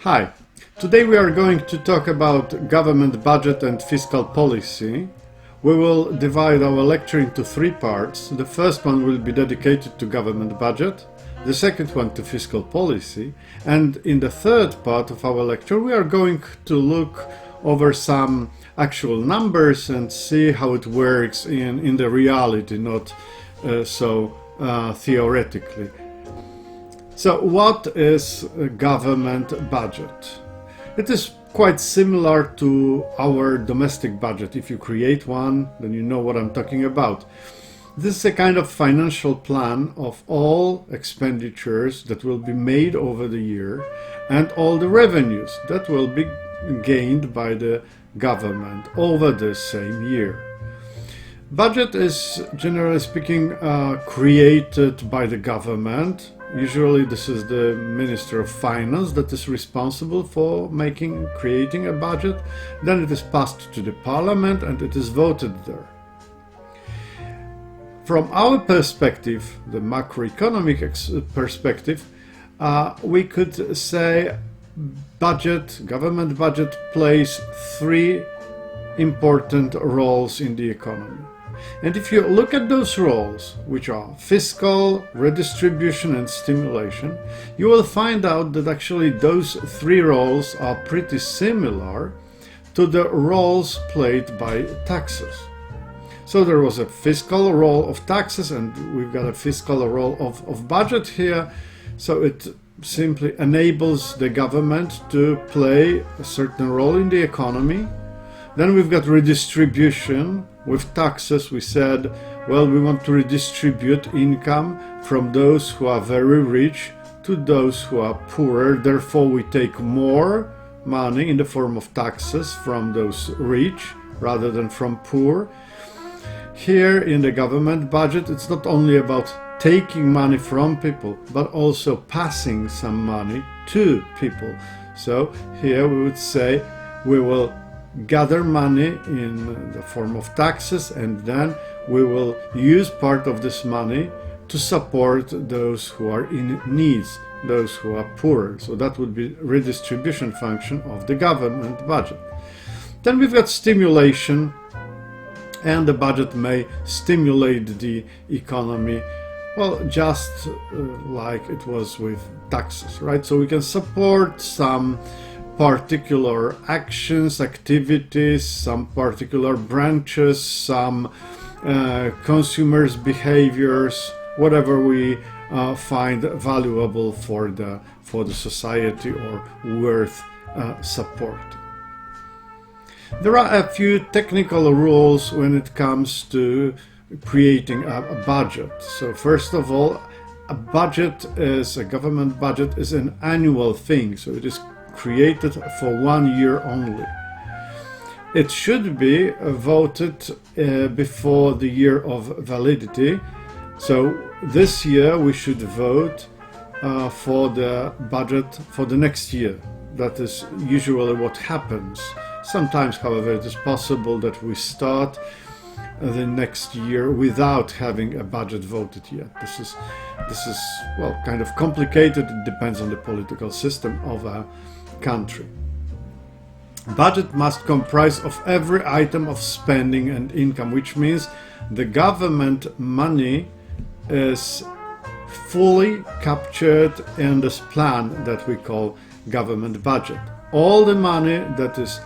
Hi, today we are going to talk about government budget and fiscal policy. We will divide our lecture into three parts. The first one will be dedicated to government budget, the second one to fiscal policy, and in the third part of our lecture we are going to look over some actual numbers and see how it works in the reality, not so theoretically. So what is a government budget? It is quite similar to our domestic budget. If you create one, then you know what I'm talking about. This is a kind of financial plan of all expenditures that will be made over the year and all the revenues that will be gained by the government over the same year. Budget is, generally speaking, created by the government. Usually this is the Minister of Finance that is responsible for creating a budget. Then it is passed to the Parliament and it is voted there. From our perspective, the macroeconomic perspective, we could say government budget plays three important roles in the economy. And if you look at those roles, which are fiscal, redistribution and stimulation, you will find out that actually those three roles are pretty similar to the roles played by taxes. So there was a fiscal role of taxes and we've got a fiscal role of budget here. So it simply enables the government to play a certain role in the economy. Then we've got redistribution. With taxes, we said, well, we want to redistribute income from those who are very rich to those who are poorer. Therefore, we take more money in the form of taxes from those rich rather than from poor. Here in the government budget, it's not only about taking money from people, but also passing some money to people. So here we would say we will gather money in the form of taxes and then we will use part of this money to support those who are in needs, those who are poorer. So that would be redistribution function of the government budget. Then we've got stimulation, and the budget may stimulate the economy, well, just like it was with taxes, right? So we can support some particular actions, activities, some particular branches, some consumers' behaviors, whatever we find valuable for the society or worth support. There are a few technical rules when it comes to creating a budget. So first of all, a government budget is an annual thing, so it is created for 1 year only. It should be voted before the year of validity. So this year we should vote for the budget for the next year. That is usually what happens. Sometimes, however, it is possible that we start the next year without having a budget voted yet. This is well, kind of complicated. It depends on the political system of a country. Budget must comprise of every item of spending and income, which means the government money is fully captured in this plan that we call government budget. All the money that is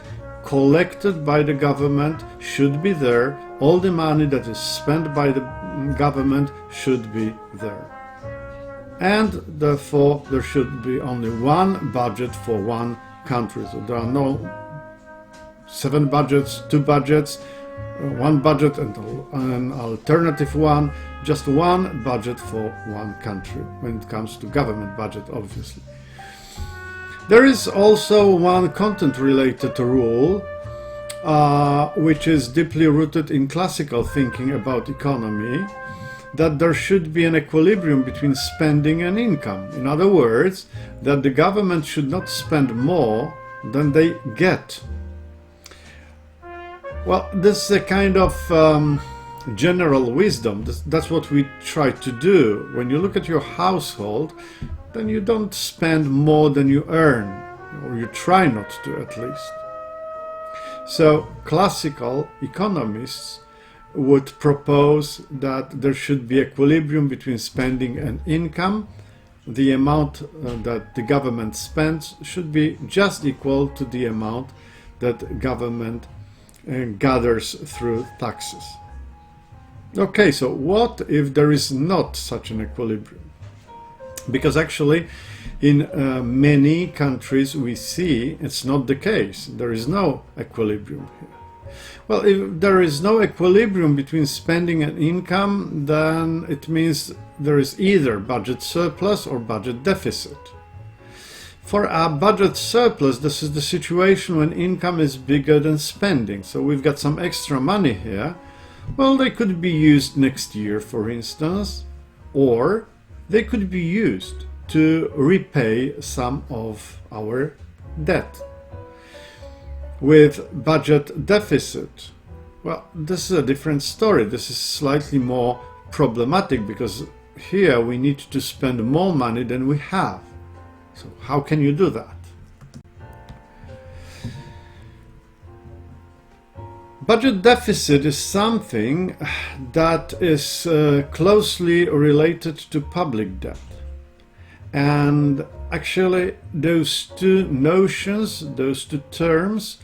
collected by the government should be there. All the money that is spent by the government should be there. And therefore there should be only one budget for one country. So there are no 7 budgets, 2 budgets, one budget and an alternative one, just one budget for one country when it comes to government budget, obviously. There is also one content-related rule which is deeply rooted in classical thinking about economy, that there should be an equilibrium between spending and income. In other words, that the government should not spend more than they get. Well, this is a kind of general wisdom. That's what we try to do. When you look at your household, then you don't spend more than you earn. or you try not to at least. So classical economists would propose that there should be equilibrium between spending and income. The amount that the government spends should be just equal to the amount that government gathers through taxes. Okay, so what if there is not such an equilibrium? Because actually in many countries we see it's not the case. There is no equilibrium here. Well, if there is no equilibrium between spending and income, then it means there is either budget surplus or budget deficit. For a budget surplus, this is the situation when income is bigger than spending. So we've got some extra money here. Well, they could be used next year, for instance, or they could be used to repay some of our debt. With budget deficit, well, this is a different story. This is slightly more problematic because here we need to spend more money than we have. So how can you do that? Budget deficit is something that is closely related to public debt. And actually those two notions, those two terms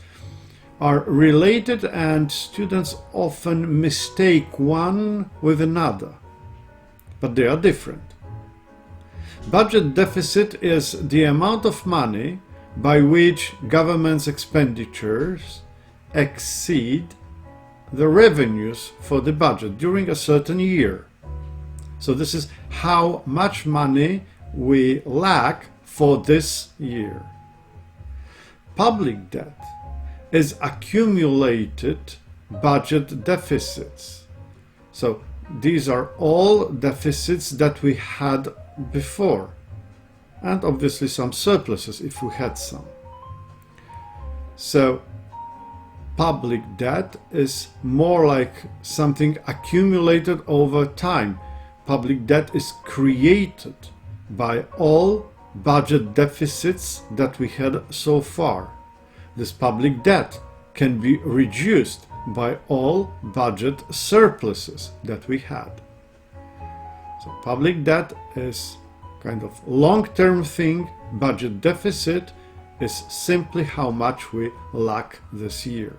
are related, and students often mistake one with another, but they are different. Budget deficit is the amount of money by which government's expenditures exceed the revenues for the budget during a certain year. So this is how much money we lack for this year. Public debt is accumulated budget deficits. So these are all deficits that we had before, and obviously some surpluses if we had some. So public debt is more like something accumulated over time. Public debt is created by all budget deficits that we had so far. This public debt can be reduced by all budget surpluses that we had. So public debt is kind of long-term thing. Budget deficit is simply how much we lack this year.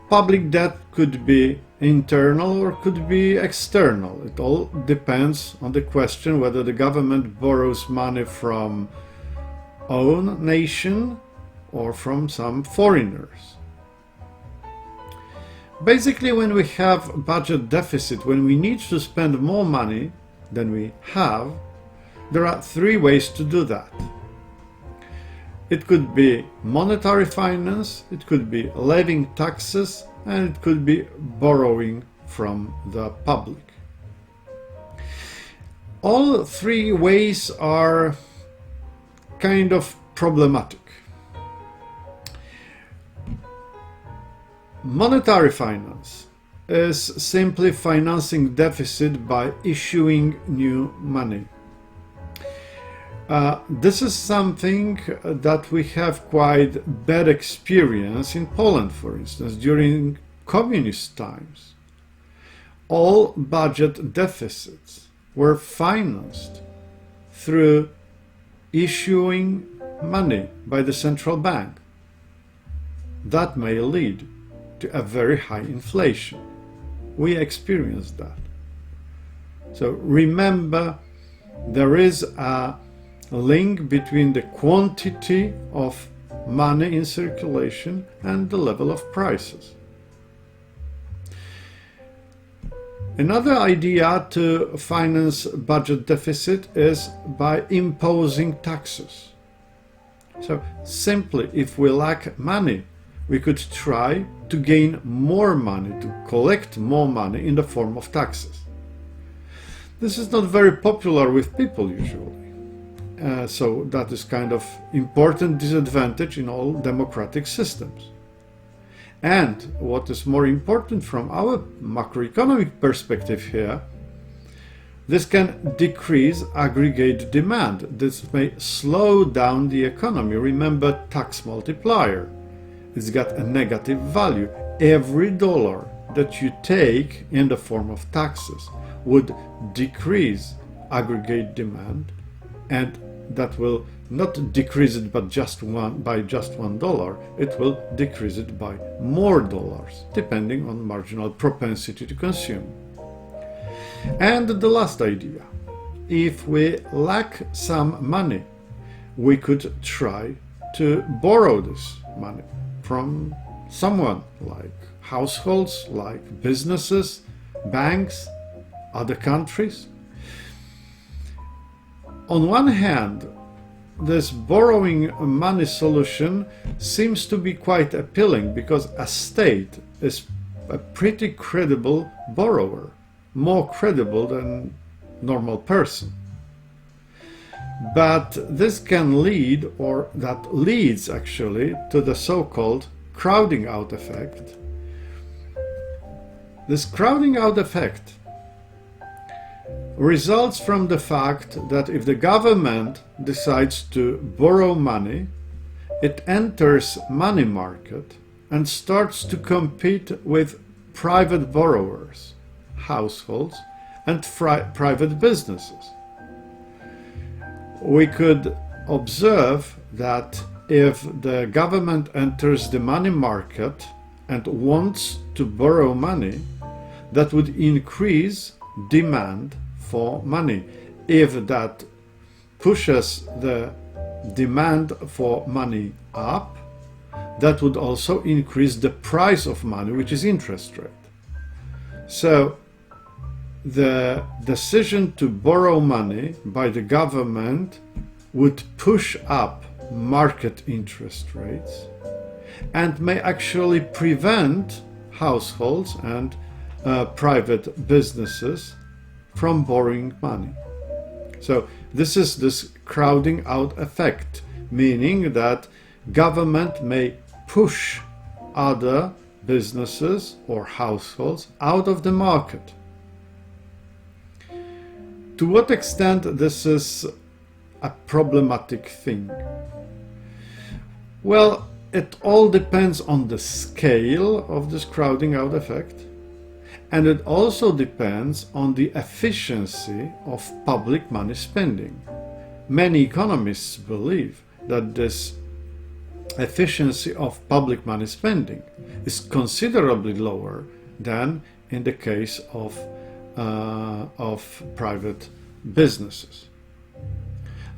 Public debt could be internal or could be external. It all depends on the question whether the government borrows money from own nation or from some foreigners. Basically, when we have budget deficit, when we need to spend more money than we have, there are three ways to do that. It could be monetary finance, it could be levying taxes, and it could be borrowing from the public. All three ways are kind of problematic. Monetary finance is simply financing deficit by issuing new money. This is something that we have quite bad experience in Poland, for instance, during communist times. All budget deficits were financed through issuing money by the central bank. That may lead to a very high inflation. We experienced that. So remember, there is a link between the quantity of money in circulation and the level of prices. Another idea to finance budget deficit is by imposing taxes. So simply, if we lack money, we could try to gain more money, to collect more money in the form of taxes. This is not very popular with people usually. So that is kind of important disadvantage in all democratic systems. And what is more important from our macroeconomic perspective here, This can decrease aggregate demand. This may slow down the economy. Remember tax multiplier. It's got a negative value. Every dollar that you take in the form of taxes would decrease aggregate demand, and that will not decrease it by just $1. It will decrease it by more dollars, depending on marginal propensity to consume. And the last idea, if we lack some money, we could try to borrow this money from someone, like households, like businesses, banks, other countries. On one hand, this borrowing money solution seems to be quite appealing because a state is a pretty credible borrower, more credible than normal person. But this can lead, or that leads actually, to the so-called crowding out effect. This crowding out effect results from the fact that if the government decides to borrow money, it enters money market and starts to compete with private borrowers, households, and private businesses. We could observe that if the government enters the money market and wants to borrow money, that would increase demand for money. If that pushes the demand for money up, that would also increase the price of money, which is interest rate. So the decision to borrow money by the government would push up market interest rates and may actually prevent households and private businesses from borrowing money. So this is this crowding out effect, meaning that government may push other businesses or households out of the market. To what extent this is a problematic thing? Well, it all depends on the scale of this crowding out effect, and it also depends on the efficiency of public money spending. Many economists believe that this efficiency of public money spending is considerably lower than in the case of private businesses.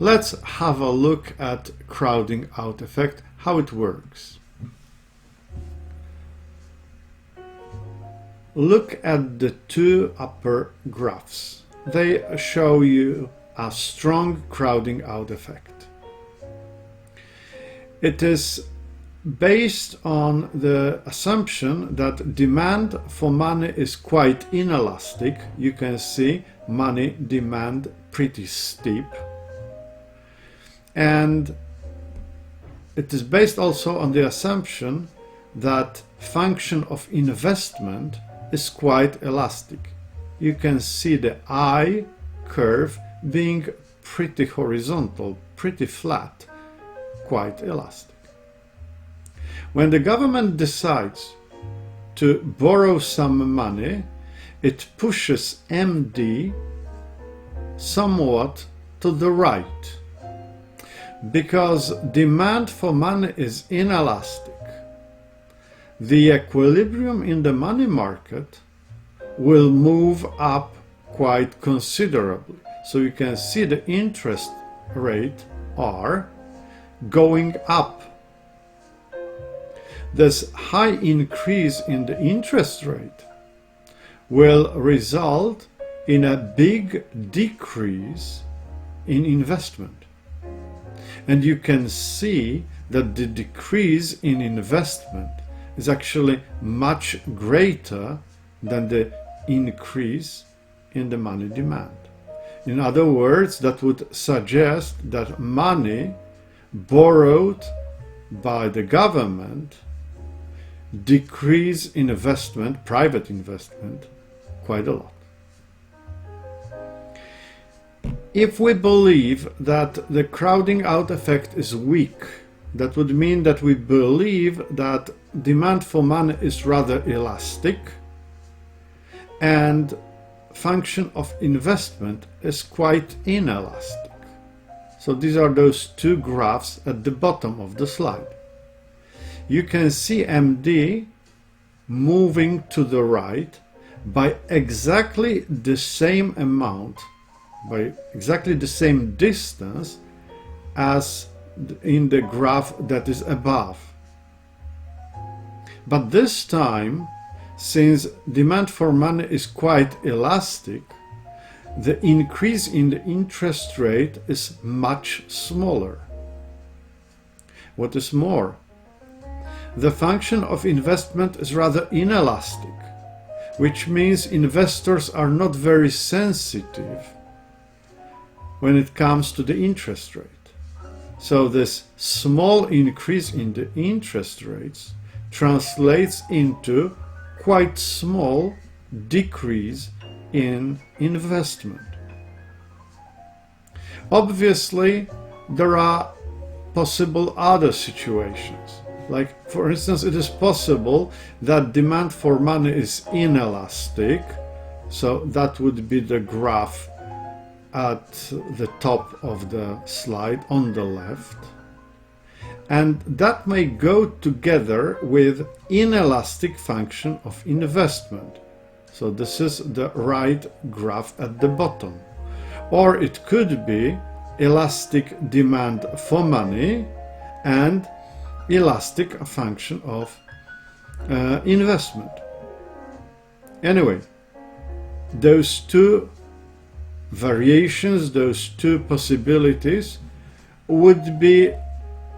Let's have a look at crowding out effect, how it works. Look at the two upper graphs. They show you a strong crowding out effect. It is based on the assumption that demand for money is quite inelastic. You can see money demand pretty steep. And it is based also on the assumption that function of investment is quite elastic. You can see the I curve being pretty horizontal, pretty flat, quite elastic. When the government decides to borrow some money, it pushes MD somewhat to the right, because demand for money is inelastic. The equilibrium in the money market will move up quite considerably. So you can see the interest rate R going up. This high increase in the interest rate will result in a big decrease in investment. And you can see that the decrease in investment is actually much greater than the increase in the money demand. In other words, that would suggest that money borrowed by the government decrease investment, private investment, quite a lot. If we believe that the crowding out effect is weak, that would mean that we believe that demand for money is rather elastic and function of investment is quite inelastic. So these are those two graphs at the bottom of the slide. You can see MD moving to the right by exactly the same amount, by exactly the same distance as in the graph that is above. But this time, since demand for money is quite elastic, the increase in the interest rate is much smaller. What is more, the function of investment is rather inelastic, which means investors are not very sensitive when it comes to the interest rate. So this small increase in the interest rates translates into quite small decrease in investment. Obviously, there are possible other situations. Like, for instance, it is possible that demand for money is inelastic, so that would be the graph at the top of the slide on the left. And that may go together with inelastic function of investment. So this is the right graph at the bottom. Or it could be elastic demand for money and elastic function of investment. Anyway, those two variations, those two possibilities would be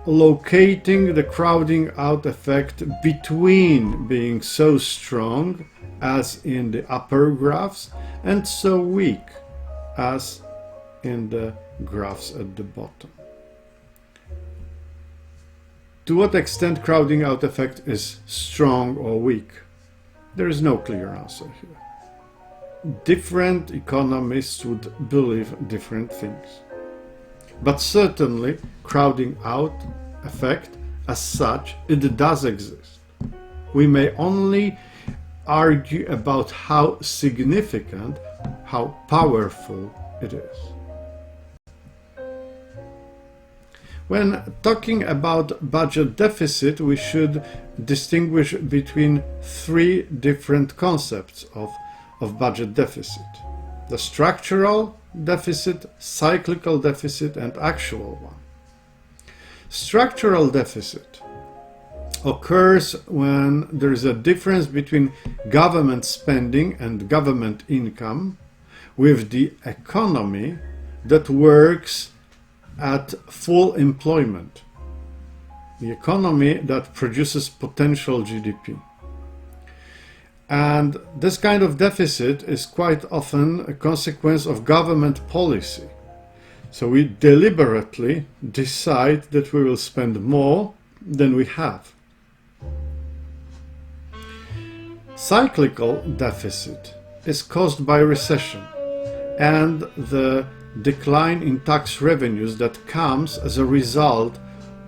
locating the crowding out effect between being so strong as in the upper graphs and so weak as in the graphs at the bottom. To what extent crowding out effect is strong or weak? There is no clear answer here. Different economists would believe different things. But certainly, crowding out effect as such, it does exist. We may only argue about how significant, how powerful it is. When talking about budget deficit, we should distinguish between three different concepts of budget deficit: the structural deficit, cyclical deficit, and actual one. Structural deficit occurs when there is a difference between government spending and government income with the economy that works at full employment, the economy that produces potential GDP. And this kind of deficit is quite often a consequence of government policy. So we deliberately decide that we will spend more than we have. Cyclical deficit is caused by recession and the decline in tax revenues that comes as a result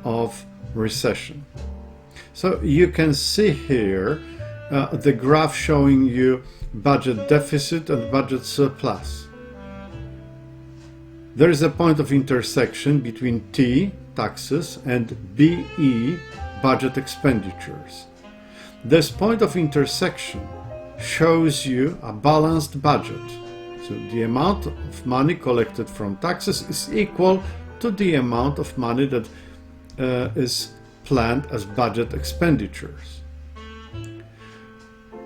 of recession. So you can see here the graph showing you budget deficit and budget surplus. There is a point of intersection between T, taxes, and BE, budget expenditures. This point of intersection shows you a balanced budget. So the amount of money collected from taxes is equal to the amount of money that is planned as budget expenditures.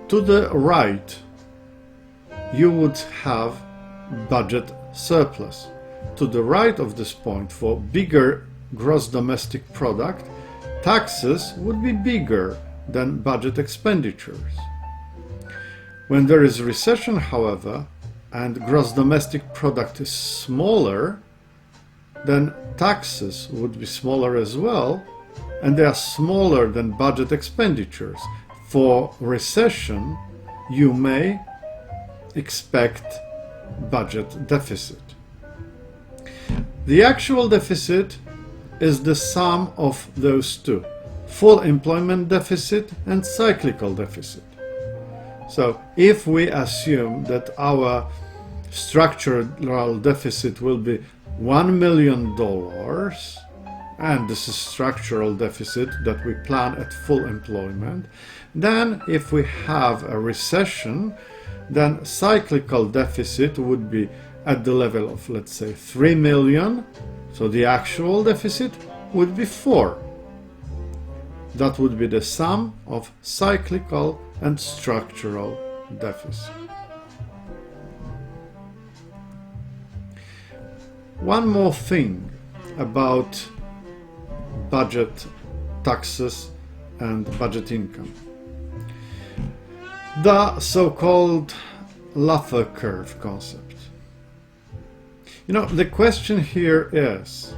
To the right, you would have budget surplus. To the right of this point, for bigger gross domestic product, taxes would be bigger than budget expenditures. When there is recession, however, and gross domestic product is smaller, then taxes would be smaller as well, and they are smaller than budget expenditures. For recession, you may expect budget deficit. The actual deficit is the sum of those two, full employment deficit and cyclical deficit. So if we assume that our structural deficit will be $1 million, and this is structural deficit that we plan at full employment, then if we have a recession, then cyclical deficit would be at the level of, let's say, 3 million. So the actual deficit would be 4. That would be the sum of cyclical and structural deficit. One more thing about budget taxes and budget income. The so-called Laffer Curve concept. The question here is,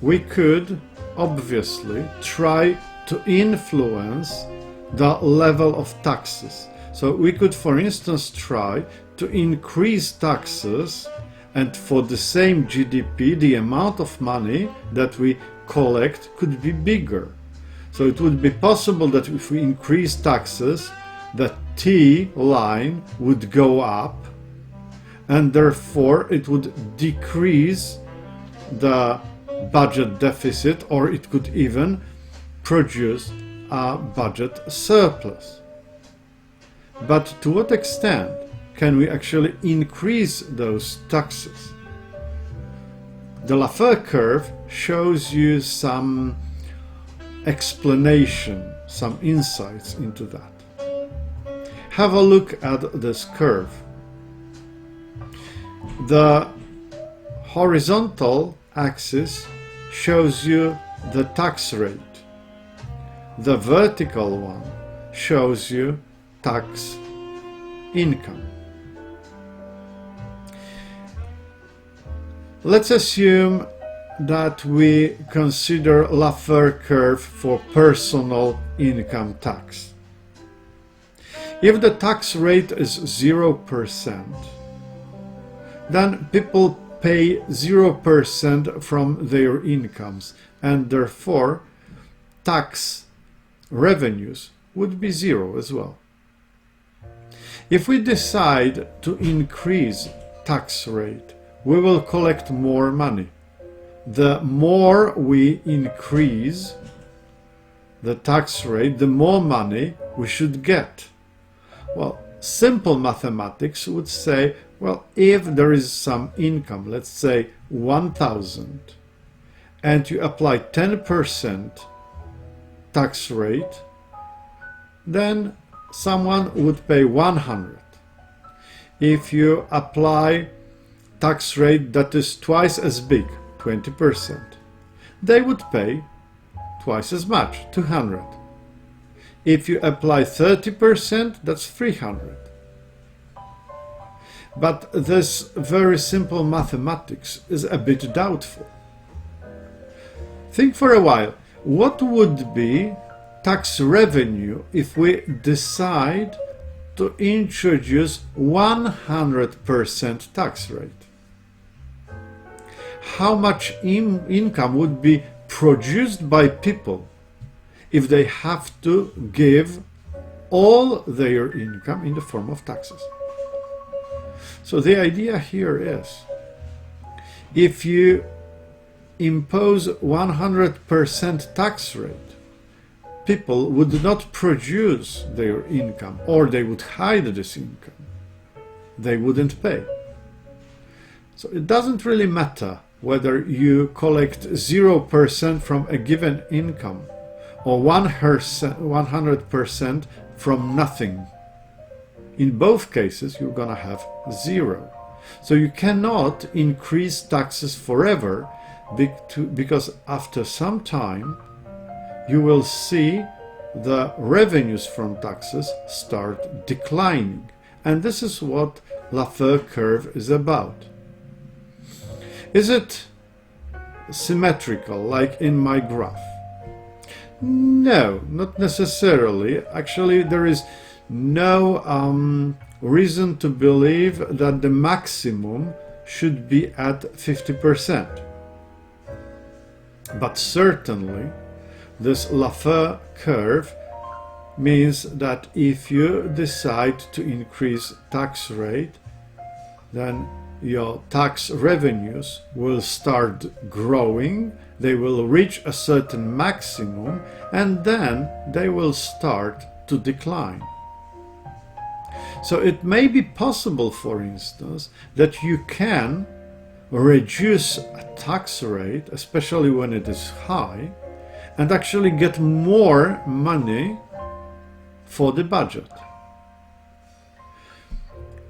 we could obviously try to influence the level of taxes. So we could, for instance, try to increase taxes, and for the same GDP, the amount of money that we collect could be bigger. So it would be possible that if we increase taxes, the T line would go up, and therefore it would decrease the budget deficit, or it could even produce a budget surplus. But to what extent can we actually increase those taxes? The Laffer curve shows you some explanation, some insights into that. Have a look at this curve. The horizontal axis shows you the tax rate. The vertical one shows you tax income. Let's assume that we consider Laffer curve for personal income tax. If the tax rate is 0%, then people pay 0% from their incomes, and therefore tax revenues would be 0 as well. If we decide to increase tax rate, we will collect more money. The more we increase the tax rate, the more money we should get. Well, simple mathematics would say, well, if there is some income, let's say 1,000, and you apply 10% tax rate, then someone would pay 100. If you apply tax rate that is twice as big, 20%, they would pay twice as much, 200. If you apply 30%, that's 300. But this very simple mathematics is a bit doubtful. Think for a while, what would be tax revenue if we decide to introduce 100% tax rate? How much income would be produced by people if they have to give all their income in the form of taxes? So the idea here is, if you impose 100% tax rate, people would not produce their income, or they would hide this income. They wouldn't pay. So it doesn't really matter whether you collect 0% from a given income or 100% from nothing. In both cases, you're gonna have 0. So you cannot increase taxes forever, because after some time you will see the revenues from taxes start declining. And this is what Laffer curve is about. Is it symmetrical like in my graph? No, not necessarily. Actually, there is no reason to believe that the maximum should be at 50%. But certainly, this Laffer curve means that if you decide to increase tax rate, then your tax revenues will start growing, they will reach a certain maximum, and then they will start to decline. So it may be possible, for instance, that you can reduce a tax rate, especially when it is high, and actually get more money for the budget.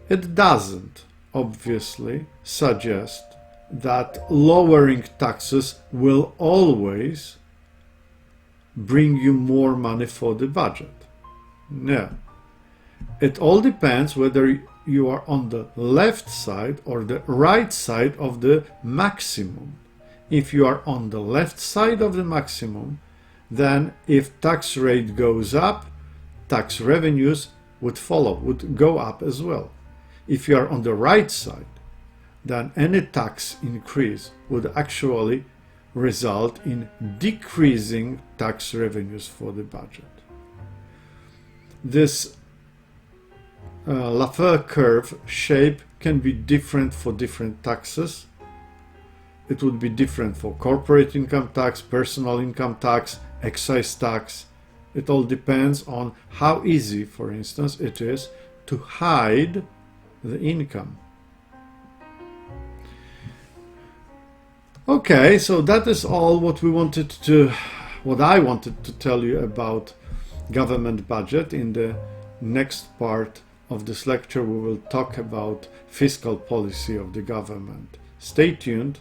It doesn't, obviously, suggest that lowering taxes will always bring you more money for the budget. No. It all depends whether you are on the left side or the right side of the maximum. If you are on the left side of the maximum, then if tax rate goes up, tax revenues would follow, would go up as well. If you are on the right side, then any tax increase would actually result in decreasing tax revenues for the budget. This Laffer curve shape can be different for different taxes. It would be different for corporate income tax, personal income tax, excise tax. It all depends on how easy, for instance, it is to hide the income. Okay, so that is all what I wanted to tell you about government budget. In the next part of this lecture, we will talk about fiscal policy of the government. Stay tuned.